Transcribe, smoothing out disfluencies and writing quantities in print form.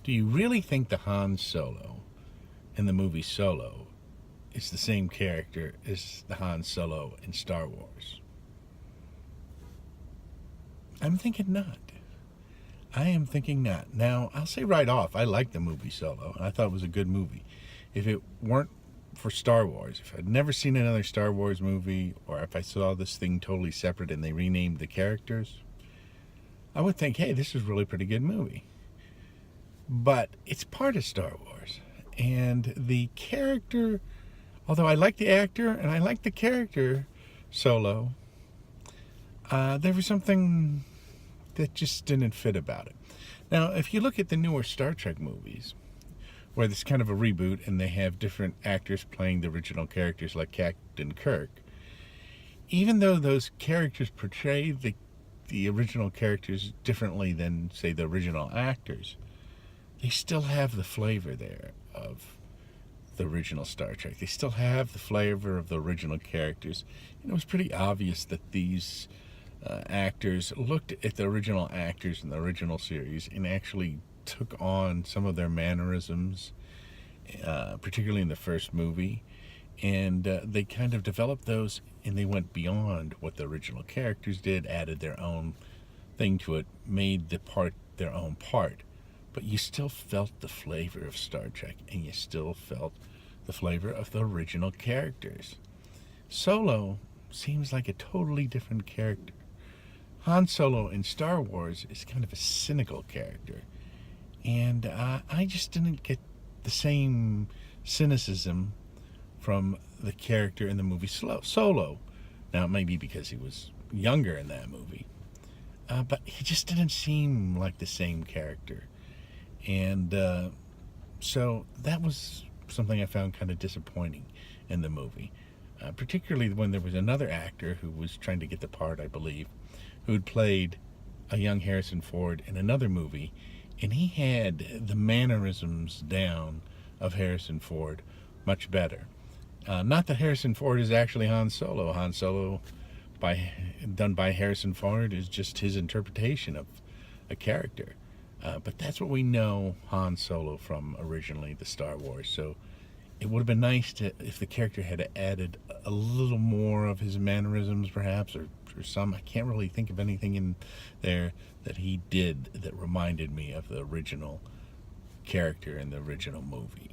Do you really think the Han Solo in the movie Solo is the same character as the Han Solo in Star Wars? I'm thinking not. I am thinking not. Now, I'll say right off, I like the movie Solo. I thought it was a good movie. If it weren't for Star Wars, if I'd never seen another Star Wars movie, or if I saw this thing totally separate and they renamed the characters, I would think, hey, this is a really pretty good movie. But it's part of Star Wars. And the character, although I like the actor and I like the character Solo, there was something that just didn't fit about it. Now, if you look at the newer Star Trek movies, where it's kind of a reboot and they have different actors playing the original characters like Captain Kirk, even though those characters portray the original characters differently than, say, the original actors, they still have the flavor there of the original Star Trek. They still have the flavor of the original characters. And it was pretty obvious that these actors looked at the original actors in the original series and actually took on some of their mannerisms, particularly in the first movie. And they kind of developed those, and they went beyond what the original characters did, added their own thing to it, made the part their own part. But you still felt the flavor of Star Trek, and you still felt the flavor of the original characters. Solo seems like a totally different character. Han Solo in Star Wars is kind of a cynical character, and I just didn't get the same cynicism from the character in the movie Solo. Now, it may be because he was younger in that movie, but he just didn't seem like the same character. And so that was something I found kind of disappointing in the movie, particularly when there was another actor who was trying to get the part, I believe, who had played a young Harrison Ford in another movie, and he had the mannerisms down of Harrison Ford much better. Not that Harrison Ford is actually Han Solo. Han Solo, done by Harrison Ford, is just his interpretation of a character. But that's what we know Han Solo from originally, the Star Wars. So it would have been nice if the character had added a little more of his mannerisms, perhaps, or some. I can't really think of anything in there that he did that reminded me of the original character in the original movie.